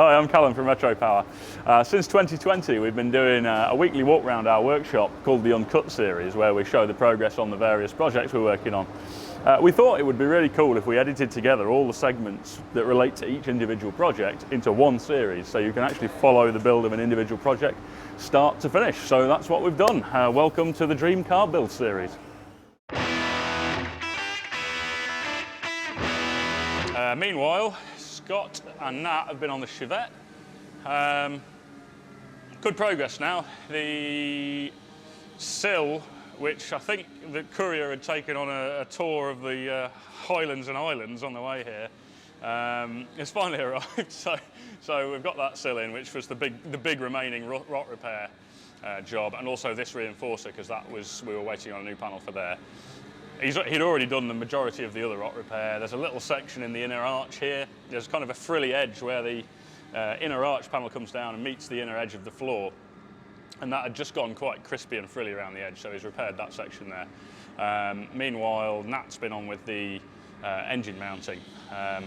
Hi, I'm Callum from Retro Power. Since 2020 we've been doing a weekly walk around our workshop called the Uncut series, where we show the progress on the various projects we're working on. We thought it would be really cool if we edited together all the segments that relate to each individual project into one series, so you can actually follow the build of an individual project start to finish. So that's what we've done. Welcome to the Dream Car Build series. Meanwhile, Scott and Nat have been on the Chevette. Good progress now. The sill, which I think the courier had taken on a tour of the Highlands and Islands on the way here, has finally arrived. So we've got that sill in, which was the big remaining rot repair job, and also this reinforcer, because we were waiting on a new panel for there. He'd already done the majority of the other rot repair. There's a little section in the inner arch here. There's kind of a frilly edge where the inner arch panel comes down and meets the inner edge of the floor. And that had just gone quite crispy and frilly around the edge, so he's repaired that section there. Meanwhile, Nat's been on with the engine mounting. I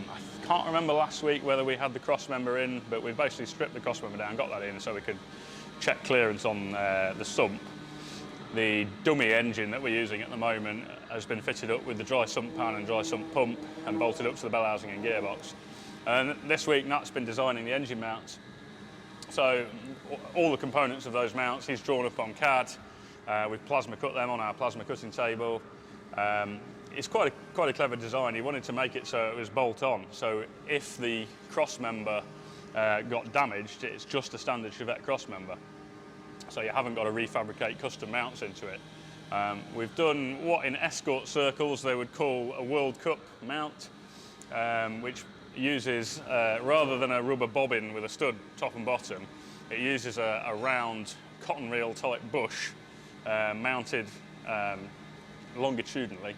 can't remember last week whether we had the cross member in, but we've basically stripped the cross member down, got that in so we could check clearance on the sump. The dummy engine that we're using at the moment has been fitted up with the dry sump pan and dry sump pump and bolted up to the bell housing and gearbox. And this week Nat's been designing the engine mounts. So all the components of those mounts he's drawn up on CAD. We've plasma cut them on our plasma cutting table. It's quite a clever design. He wanted to make it so it was bolt on. So if the cross member got damaged, it's just a standard Chevette cross member. So you haven't got to refabricate custom mounts into it. We've done what in escort circles they would call a World Cup mount, which uses, rather than a rubber bobbin with a stud top and bottom, it uses a round cotton reel type bush mounted longitudinally,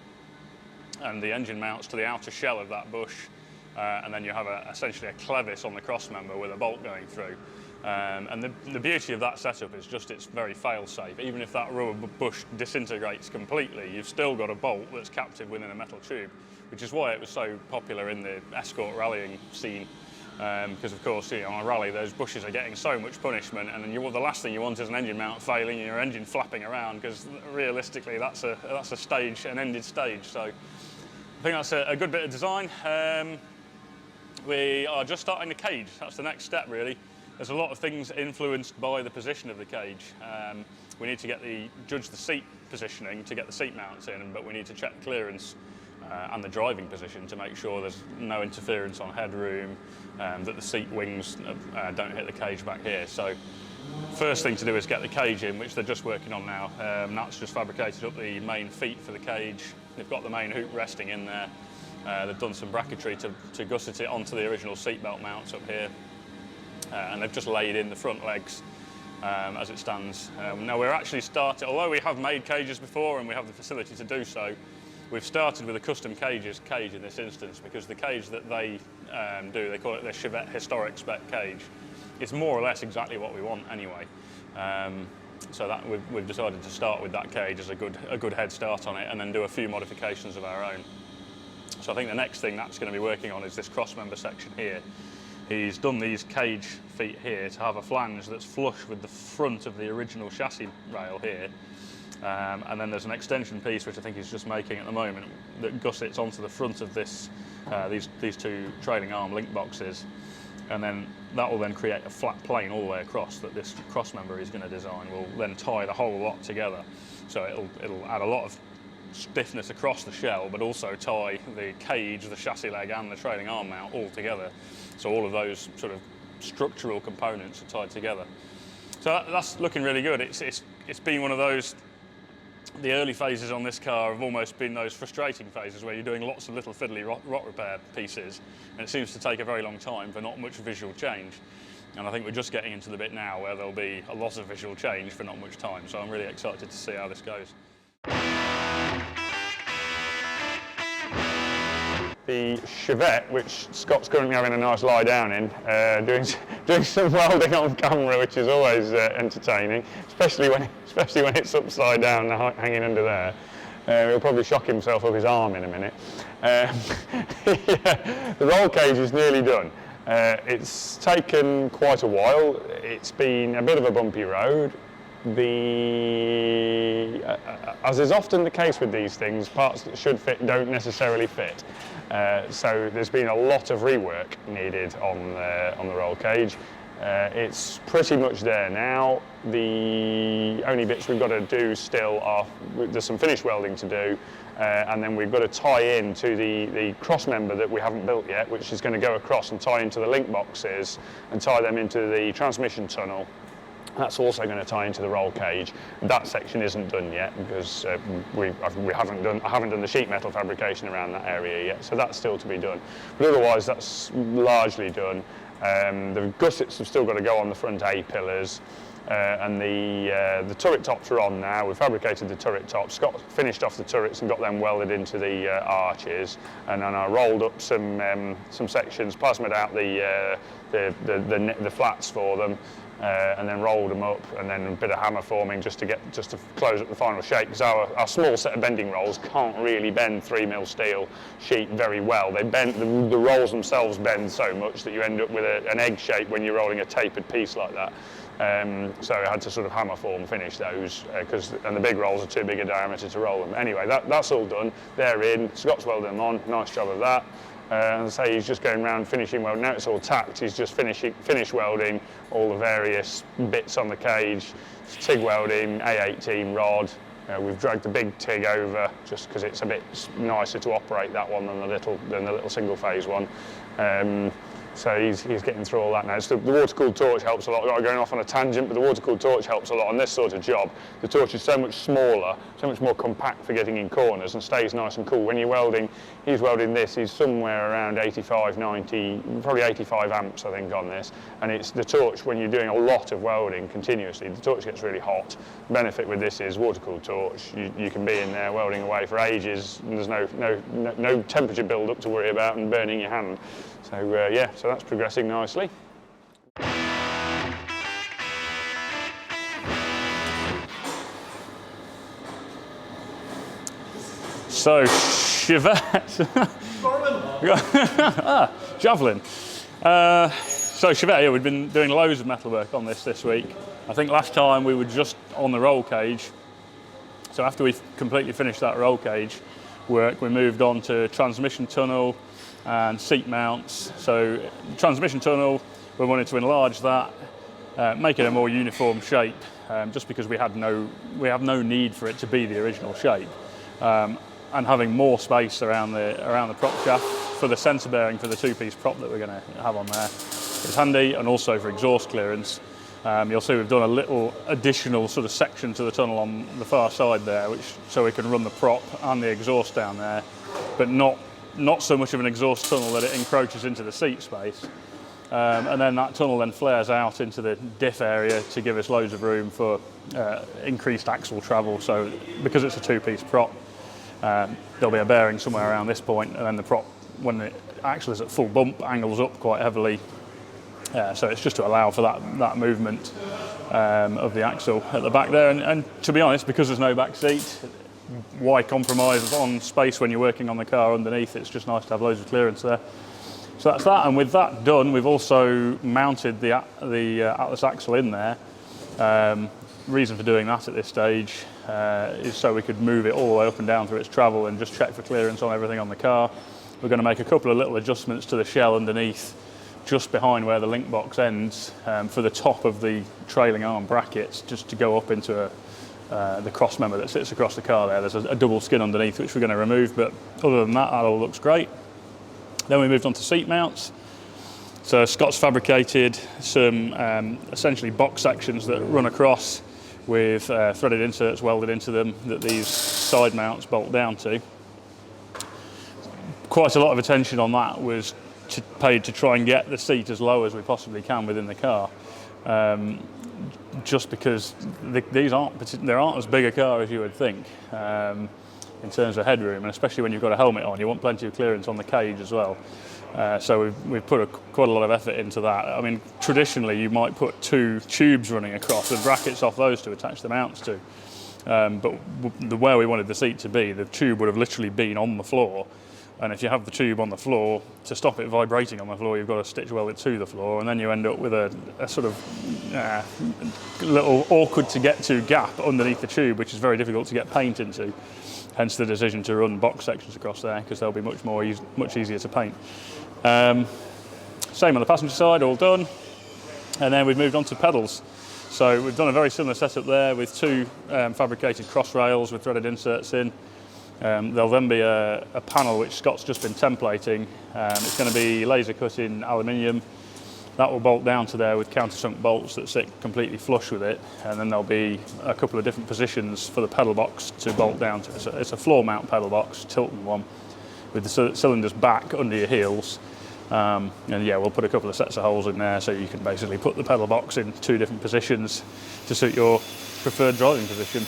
and the engine mounts to the outer shell of that bush, and then you have essentially a clevis on the cross member with a bolt going through. And the beauty of that setup is just it's very fail-safe. Even if that rubber bush disintegrates completely, you've still got a bolt that's captive within a metal tube, which is why it was so popular in the escort rallying scene. Because of course, on a rally, those bushes are getting so much punishment, and then the last thing you want is an engine mount failing and your engine flapping around, because realistically, that's a stage, an ended stage. So I think that's a good bit of design. We are just starting the cage. That's the next step, really. There's a lot of things influenced by the position of the cage. We need to judge the seat positioning to get the seat mounts in, but we need to check clearance and the driving position to make sure there's no interference on headroom, that the seat wings don't hit the cage back here. So first thing to do is get the cage in, which they're just working on now. Nat's just fabricated up the main feet for the cage. They've got the main hoop resting in there. They've done some bracketry to gusset it onto the original seatbelt mounts up here. And they've just laid in the front legs as it stands. Now we're actually starting, although we have made cages before and we have the facility to do so, we've started with a custom cage in this instance, because the cage that they do, they call it their Chevette historic spec cage. It's more or less exactly what we want anyway. So that we've decided to start with that cage as a good head start on it, and then do a few modifications of our own. So I think the next thing that's going to be working on is this cross member section here. He's done these cage feet here to have a flange that's flush with the front of the original chassis rail here. And then there's an extension piece, which I think he's just making at the moment, that gussets onto the front of this, these two trailing arm link boxes. And then that will then create a flat plane all the way across that this cross member he's going to design will then tie the whole lot together. So it'll add a lot of stiffness across the shell, but also tie the cage, the chassis leg and the trailing arm mount all together. So all of those sort of structural components are tied together. So that's looking really good. It's been one of those, the early phases on this car have almost been those frustrating phases where you're doing lots of little fiddly rot repair pieces, and it seems to take a very long time for not much visual change. And I think we're just getting into the bit now where there'll be a lot of visual change for not much time. So I'm really excited to see how this goes. The Chevette, which Scott's currently having a nice lie down in, doing some welding on camera, which is always entertaining, especially when it's upside down, hanging under there. He'll probably shock himself of his arm in a minute. Yeah, the roll cage is nearly done. It's taken quite a while. It's been a bit of a bumpy road. As is often the case with these things, parts that should fit don't necessarily fit. So there's been a lot of rework needed on the roll cage. It's pretty much there now. The only bits we've got to do still are, there's some finish welding to do, and then we've got to tie in to the cross member that we haven't built yet, which is going to go across and tie into the link boxes and tie them into the transmission tunnel. That's also going to tie into the roll cage. That section isn't done yet because I haven't done the sheet metal fabrication around that area yet, so that's still to be done. But otherwise, that's largely done. The gussets have still got to go on the front A pillars, and the turret tops are on now. We've fabricated the turret tops, finished off the turrets and got them welded into the arches, and then I rolled up some sections, plasmid out the flats for them. And then rolled them up, and then a bit of hammer forming just to close up the final shape, because our small set of bending rolls can't really bend 3mm steel sheet very well. They bend, the rolls themselves bend so much that you end up with an egg shape when you're rolling a tapered piece like that. So I had to sort of hammer form finish those, and the big rolls are too big a diameter to roll them. Anyway, that's all done. They're in. Scott's welded them on. Nice job of that. And say he's just going around finishing welding. Now it's all tacked, he's just finish welding all the various bits on the cage, TIG welding, A18 rod. We've dragged the big TIG over just because it's a bit nicer to operate that one than the little single phase one. So he's getting through all that now. So the water-cooled torch helps a lot. I'm going off on a tangent, but the water-cooled torch helps a lot on this sort of job. The torch is so much smaller, so much more compact for getting in corners and stays nice and cool. When you're welding, he's welding this, he's somewhere around 85, 90, probably 85 amps I think on this. And it's the torch, when you're doing a lot of welding continuously, the torch gets really hot. The benefit with this is water-cooled torch. You can be in there welding away for ages, and there's no temperature build-up to worry about and burning your hand. So yeah, so that's progressing nicely. So Chevette, Javelin. So Chevette, yeah, we've been doing loads of metalwork on this week. I think last time we were just on the roll cage. So after we completely finished that roll cage work, we moved on to transmission tunnel and seat mounts. So transmission tunnel, we wanted to enlarge that, make it a more uniform shape, just because we have no need for it to be the original shape, and having more space around the prop shaft for the centre bearing for the two-piece prop that we're going to have on there is handy, and also for exhaust clearance. You'll see we've done a little additional sort of section to the tunnel on the far side there, so we can run the prop and the exhaust down there, but not so much of an exhaust tunnel that it encroaches into the seat space. And then that tunnel then flares out into the diff area to give us loads of room for increased axle travel. So because it's a two-piece prop, there'll be a bearing somewhere around this point, and then the prop, when the axle is at full bump, angles up quite heavily. So it's just to allow for that movement of the axle at the back there. And to be honest, because there's no back seat, why compromise on space when you're working on the car underneath? It's just nice to have loads of clearance there. So that's that, and with that done, we've also mounted the Atlas axle in there. Reason for doing that at this stage is so we could move it all the way up and down through its travel and just check for clearance on everything on the car. We're going to make a couple of little adjustments to the shell underneath, just behind where the link box ends, for the top of the trailing arm brackets, just to go up into the cross member that sits across the car there. There's a double skin underneath which we're going to remove, but other than that all looks great. Then we moved on to seat mounts. So Scott's fabricated some essentially box sections that run across with threaded inserts welded into them that these side mounts bolt down to. Quite a lot of attention on that was paid to try and get the seat as low as we possibly can within the car. Just because there aren't as big a car as you would think in terms of headroom, and especially when you've got a helmet on, you want plenty of clearance on the cage as well. So we've put quite a lot of effort into that. I mean, traditionally you might put two tubes running across with brackets off those to attach the mounts to, but where we wanted the seat to be, the tube would have literally been on the floor, And if you have the tube on the floor, to stop it vibrating on the floor, you've got to stitch weld it to the floor, and then you end up with a sort of little awkward to get to gap underneath the tube, which is very difficult to get paint into. Hence the decision to run box sections across there, because they'll be much easier to paint. Same on the passenger side, all done. And then we've moved on to pedals. So we've done a very similar setup there with two fabricated cross rails with threaded inserts in. There'll then be a panel which Scott's just been templating. It's going to be laser cut in aluminium. That will bolt down to there with countersunk bolts that sit completely flush with it. And then there'll be a couple of different positions for the pedal box to bolt down to. It's a floor mount pedal box, Tilton one, with the cylinders back under your heels. And yeah, we'll put a couple of sets of holes in there so you can basically put the pedal box in two different positions to suit your preferred driving position.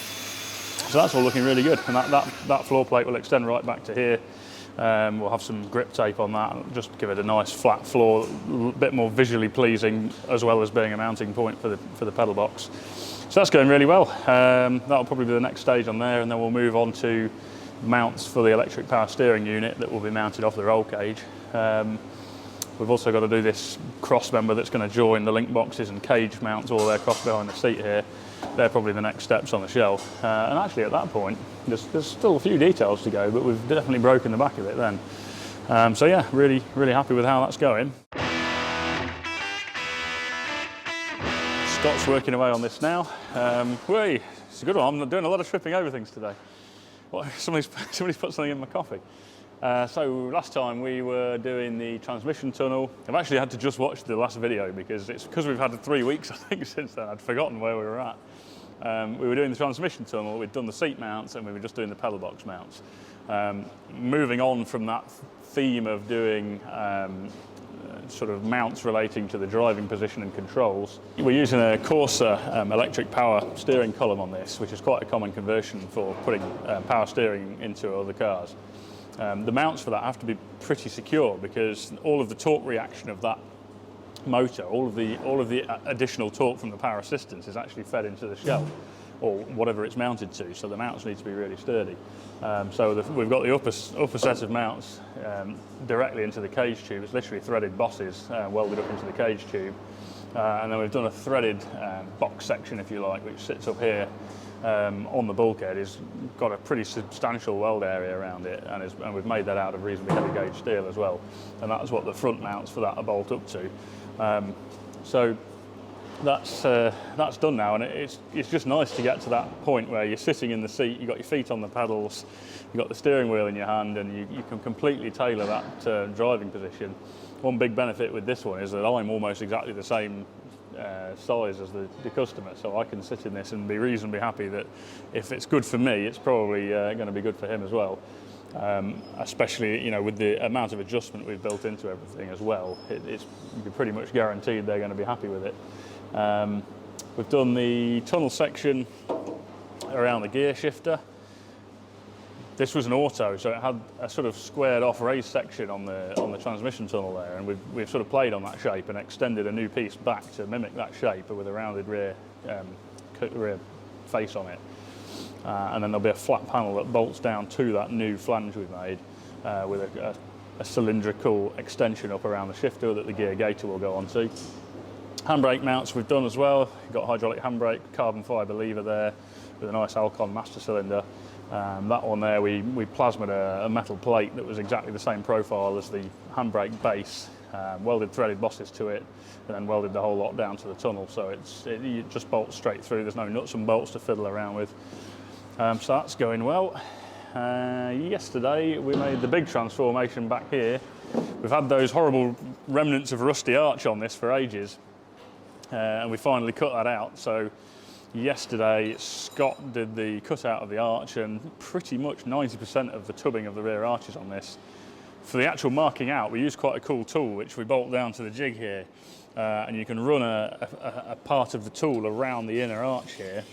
So that's all looking really good, and that floor plate will extend right back to here. We'll have some grip tape on that and just give it a nice flat floor, a bit more visually pleasing, as well as being a mounting point for the pedal box. So that's going really well. That'll probably be the next stage on there, and then we'll move on to mounts for the electric power steering unit that will be mounted off the roll cage. We've also got to do this cross member that's going to join the link boxes and cage mounts all the way across behind the seat here. They're probably the next steps on the shelf. And actually at that point, there's still a few details to go, but we've definitely broken the back of it then. So yeah, really happy with how that's going. Scott's working away on this now. It's a good one. I'm doing a lot of tripping over things today. Somebody's put something in my coffee. So last time we were doing the transmission tunnel. I've actually had to just watch the last video because we've had 3 weeks I think since then. I'd forgotten where we were at. We were doing the transmission tunnel, we'd done the seat mounts, and we were just doing the pedal box mounts. Moving on from that theme of doing sort of mounts relating to the driving position and controls, we're using a Corsa electric power steering column on this, which is quite a common conversion for putting power steering into other cars. The mounts for that have to be pretty secure because all of the torque reaction of that motor, all of the additional torque from the power assistance is actually fed into the shell or whatever it's mounted to. So the mounts need to be really sturdy. We've got the upper set of mounts directly into the cage tube. It's literally threaded bosses welded up into the cage tube, and then we've done a threaded box section, if you like, which sits up here. On the bulkhead. Is got a pretty substantial weld area around it, and we've made that out of reasonably heavy gauge steel as well, and that's what the front mounts for that are bolt up to. So that's done now, and it's just nice to get to that point where you're sitting in the seat, you've got your feet on the pedals, you've got the steering wheel in your hand, and you can completely tailor that driving position. One big benefit with this one is that I'm almost exactly the same size as the customer, so I can sit in this and be reasonably happy that if it's good for me, it's probably going to be good for him as well. Especially, with the amount of adjustment we've built into everything as well, it's pretty much guaranteed they're going to be happy with it. We've done the tunnel section around the gear shifter. This was an auto, so it had a sort of squared off raised section on the transmission tunnel there, and we've sort of played on that shape and extended a new piece back to mimic that shape with a rounded rear face on it. And then there'll be a flat panel that bolts down to that new flange we've made with a cylindrical extension up around the shifter that the gear gaiter will go onto. Handbrake mounts we've done as well. You've got hydraulic handbrake, carbon fibre lever there with a nice Alcon master cylinder. That one there, we plasmaed a metal plate that was exactly the same profile as the handbrake base, welded threaded bosses to it, and then welded the whole lot down to the tunnel, so it just bolts straight through. There's no nuts and bolts to fiddle around with. So that's going well. Yesterday we made the big transformation back here. We've had those horrible remnants of rusty arch on this for ages, and we finally cut that out. So yesterday, Scott did the cutout of the arch, and pretty much 90% of the tubbing of the rear arches on this. For the actual marking out, we use quite a cool tool, which we bolt down to the jig here, and you can run a part of the tool around the inner arch here,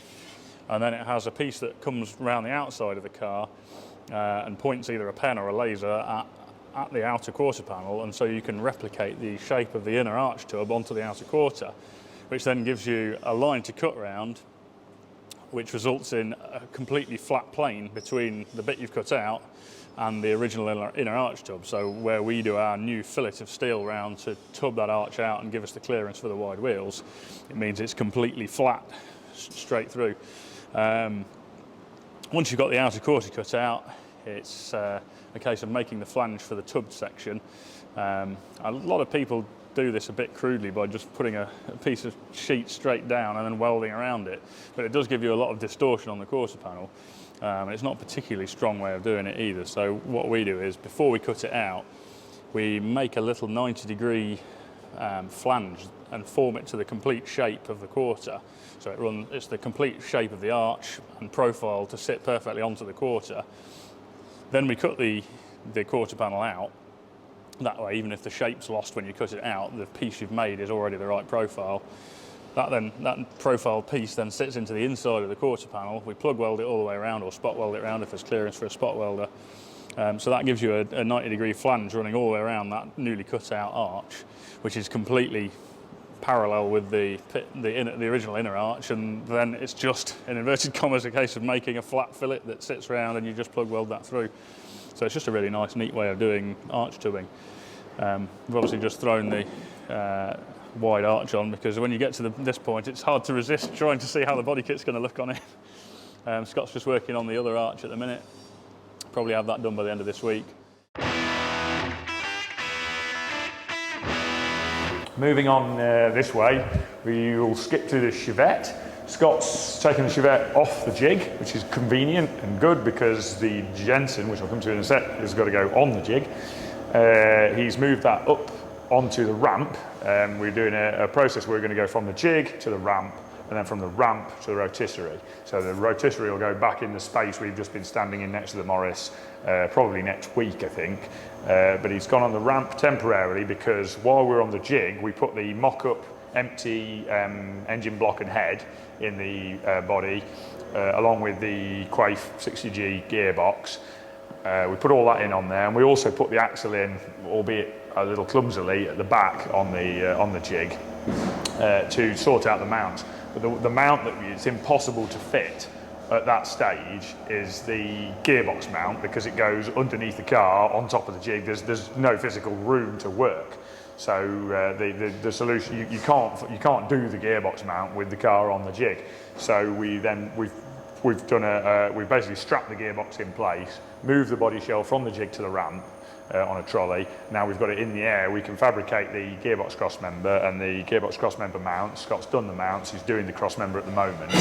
and then it has a piece that comes around the outside of the car and points either a pen or a laser at the outer quarter panel, and so you can replicate the shape of the inner arch tub onto the outer quarter, which then gives you a line to cut round, which results in a completely flat plane between the bit you've cut out and the original inner arch tub. So where we do our new fillet of steel round to tub that arch out and give us the clearance for the wide wheels, it means it's completely flat straight through. Once you've got the outer quarter cut out, it's a case of making the flange for the tubbed section. A lot of people do this a bit crudely by just putting a piece of sheet straight down and then welding around it, but it does give you a lot of distortion on the quarter panel. And it's not a particularly strong way of doing it either. So what we do is, before we cut it out, we make a little 90-degree flange and form it to the complete shape of the quarter. So it's the complete shape of the arch and profile to sit perfectly onto the quarter. Then we cut the quarter panel out. That way, even if the shape's lost when you cut it out, the piece you've made is already the right profile. That profile piece then sits into the inside of the quarter panel. We plug weld it all the way around, or spot weld it around if there's clearance for a spot welder. So that gives you a 90-degree flange running all the way around that newly cut out arch, which is completely parallel with the original inner arch. And then it's just, in inverted commas, a case of making a flat fillet that sits around and you just plug weld that through. So it's just a really nice, neat way of doing arch tubbing. We've obviously just thrown the wide arch on, because when you get to this point, it's hard to resist trying to see how the body kit's going to look on it. Scott's just working on the other arch at the minute. Probably have that done by the end of this week. Moving on this way, we will skip to the Chevette. Scott's taken the Chevette off the jig, which is convenient and good because the Jensen, which I'll come to in a sec, has got to go on the jig. He's moved that up onto the ramp. We're doing a process where we're going to go from the jig to the ramp, and then from the ramp to the rotisserie. So the rotisserie will go back in the space we've just been standing in next to the Morris, probably next week, I think. But he's gone on the ramp temporarily because while we're on the jig, we put the mock-up empty engine block and head in the body, along with the Quaife 60G gearbox. We put all that in on there, and we also put the axle in, albeit a little clumsily, at the back on the jig to sort out the mount. But the mount that it's impossible to fit at that stage is the gearbox mount, because it goes underneath the car on top of the jig. There's no physical room to work. So the solution, you can't do the gearbox mount with the car on the jig. So we've basically strapped the gearbox in place, moved the body shell from the jig to the ramp on a trolley. Now we've got it in the air, we can fabricate the gearbox crossmember and the gearbox crossmember mount. Scott's done the mounts, he's doing the crossmember at the moment.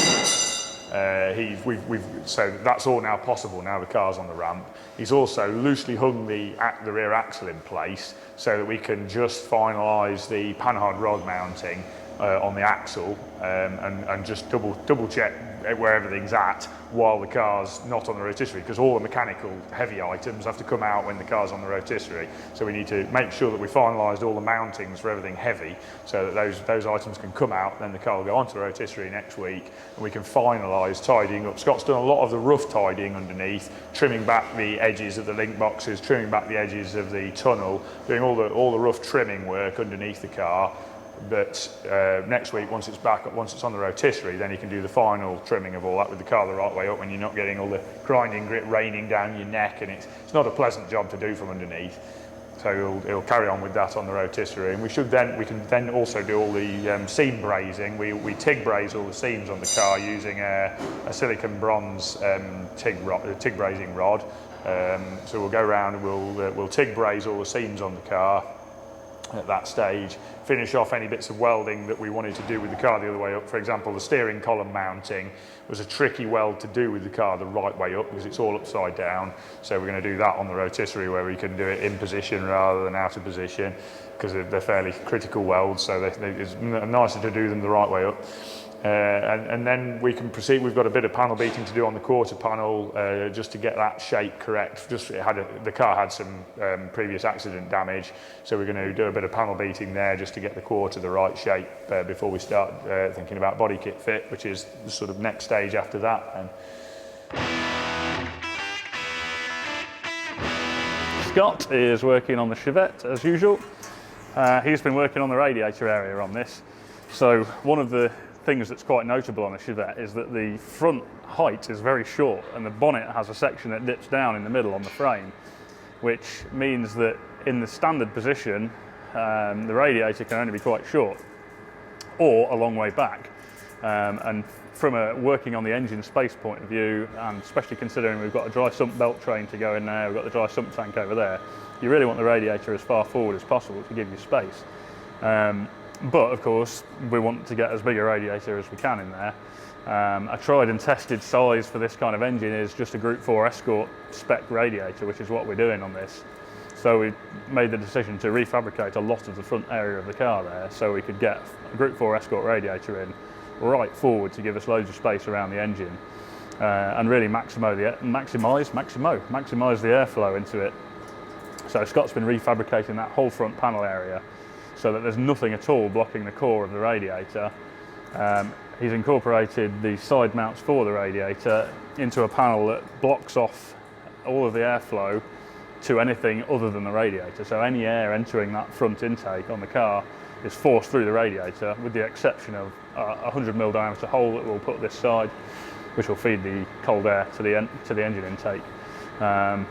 So that's all now possible now the car's on the ramp. He's also loosely hung the rear axle in place so that we can just finalise the panhard rod mounting on the axle and just double check where everything's at while the car's not on the rotisserie, because all the mechanical heavy items have to come out when the car's on the rotisserie. So we need to make sure that we finalised all the mountings for everything heavy so that those items can come out. Then the car will go onto the rotisserie next week and we can finalise tidying up. Scott's done a lot of the rough tidying underneath, trimming back the edges of the link boxes, trimming back the edges of the tunnel, doing all the rough trimming work underneath the car. But next week, once it's on the rotisserie, then you can do the final trimming of all that with the car the right way up, when you're not getting all the grinding grit raining down your neck, and it's not a pleasant job to do from underneath. So he'll carry on with that on the rotisserie, and we can then also do all the seam brazing. We TIG braze all the seams on the car using a silicon bronze TIG brazing rod. So we'll go around and we'll TIG braze all the seams on the car at that stage, finish off any bits of welding that we wanted to do with the car the other way up. For example, the steering column mounting was a tricky weld to do with the car the right way up because it's all upside down. So we're going to do that on the rotisserie, where we can do it in position rather than out of position, because they're fairly critical welds, so it's nicer to do them the right way up. And then we can proceed. We've got a bit of panel beating to do on the quarter panel, just to get that shape correct. The car had some previous accident damage, so we're going to do a bit of panel beating there just to get the quarter the right shape before we start thinking about body kit fit, which is the sort of next stage after that. Scott is working on the Chevette as usual. He's been working on the radiator area on this. So one of the things that's quite notable on a Chevette is that the front height is very short, and the bonnet has a section that dips down in the middle on the frame, which means that in the standard position, the radiator can only be quite short or a long way back. And from a working on the engine space point of view, and especially considering we've got a dry sump belt train to go in there, we've got the dry sump tank over there, you really want the radiator as far forward as possible to give you space. But of course, we want to get as big a radiator as we can in there. A tried and tested size for this kind of engine is just a Group 4 Escort spec radiator, which is what we're doing on this. So we made the decision to refabricate a lot of the front area of the car there, so we could get a Group 4 Escort radiator in right forward to give us loads of space around the engine, and really maximise the airflow into it. So Scott's been refabricating that whole front panel area so that there's nothing at all blocking the core of the radiator. He's incorporated the side mounts for the radiator into a panel that blocks off all of the airflow to anything other than the radiator. So any air entering that front intake on the car is forced through the radiator, with the exception of a 100mm diameter hole that we'll put this side, which will feed the cold air to the engine intake. And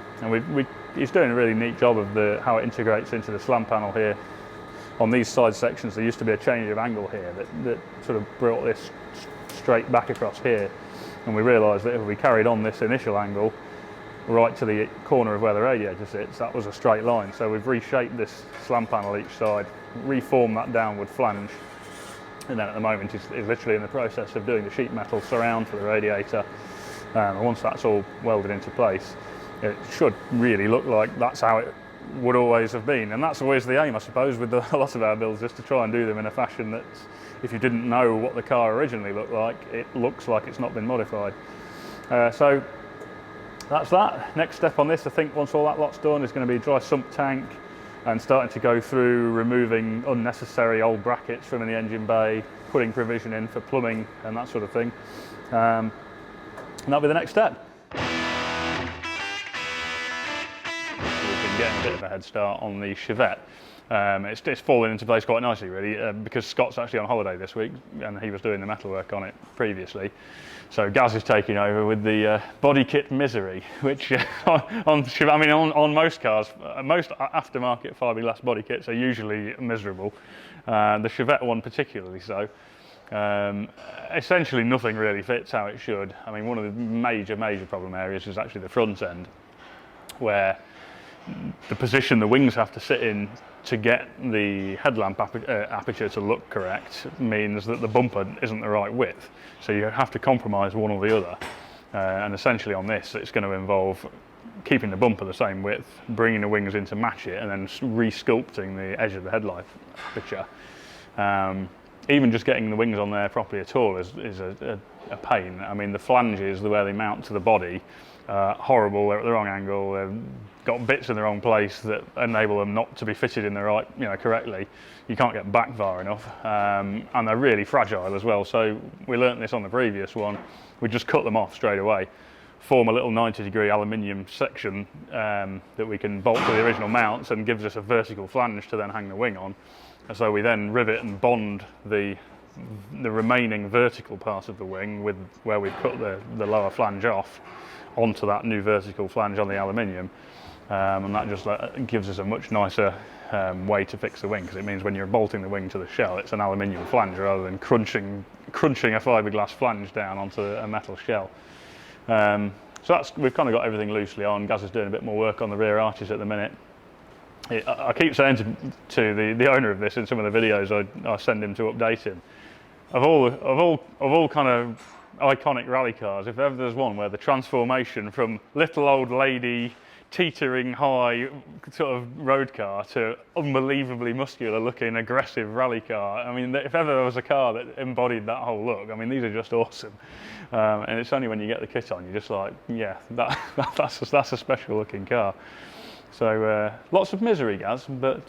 he's doing a really neat job of how it integrates into the slam panel here. On these side sections, there used to be a change of angle here that sort of brought this straight back across here, and we realised that if we carried on this initial angle right to the corner of where the radiator sits, that was a straight line. So we've reshaped this slam panel each side, reformed that downward flange, and then at the moment he's literally in the process of doing the sheet metal surround for the radiator. And once that's all welded into place, it should really look like that's how it would always have been. And that's always the aim, I suppose, with a lot of our builds, is to try and do them in a fashion that, if you didn't know what the car originally looked like, it looks like it's not been modified. So that's that. Next step on this, I think, once all that lot's done, is going to be dry sump tank and starting to go through removing unnecessary old brackets from the engine bay, putting provision in for plumbing and that sort of thing. And that'll be the next step. Getting a bit of a head start on the Chevette. It's fallen into place quite nicely, really, because Scott's actually on holiday this week and he was doing the metalwork on it previously. So Gaz is taking over with the body kit misery, which on most cars, most aftermarket fiberglass body kits are usually miserable. The Chevette one particularly so. Essentially nothing really fits how it should. I mean, one of the major problem areas is actually the front end, where the position the wings have to sit in to get the headlamp aperture to look correct means that the bumper isn't the right width. So you have to compromise one or the other. And essentially on this, it's going to involve keeping the bumper the same width, bringing the wings in to match it, and then re-sculpting the edge of the headlight aperture. Even just getting the wings on there properly at all is a pain. I mean, the flanges, the way they mount to the body, horrible. They're at the wrong angle. They've got bits in the wrong place that enable them not to be fitted in the right, correctly. You can't get back far enough, and they're really fragile as well. So we learnt this on the previous one. We just cut them off straight away, form a little 90-degree aluminium section that we can bolt to the original mounts, and gives us a vertical flange to then hang the wing on. And so we then rivet and bond the remaining vertical part of the wing with where we've cut the lower flange off onto that new vertical flange on the aluminium, and that just gives us a much nicer way to fix the wing, because it means when you're bolting the wing to the shell, it's an aluminium flange rather than crunching a fiberglass flange down onto a metal shell. So we've kind of got everything loosely on. Gaz is doing a bit more work on the rear arches at the minute. I keep saying to the owner of this in some of the videos I send him to update him, of all kind of iconic rally cars, if ever there's one where the transformation from little old lady teetering high sort of road car to unbelievably muscular looking aggressive rally car, I mean, if ever there was a car that embodied that whole look, I mean, these are just awesome. And it's only when you get the kit on, you're just like, yeah, that's a special looking car. So lots of misery, Gaz, but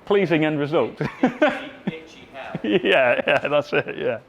pleasing end result. Itchy hell. Yeah, that's it, yeah.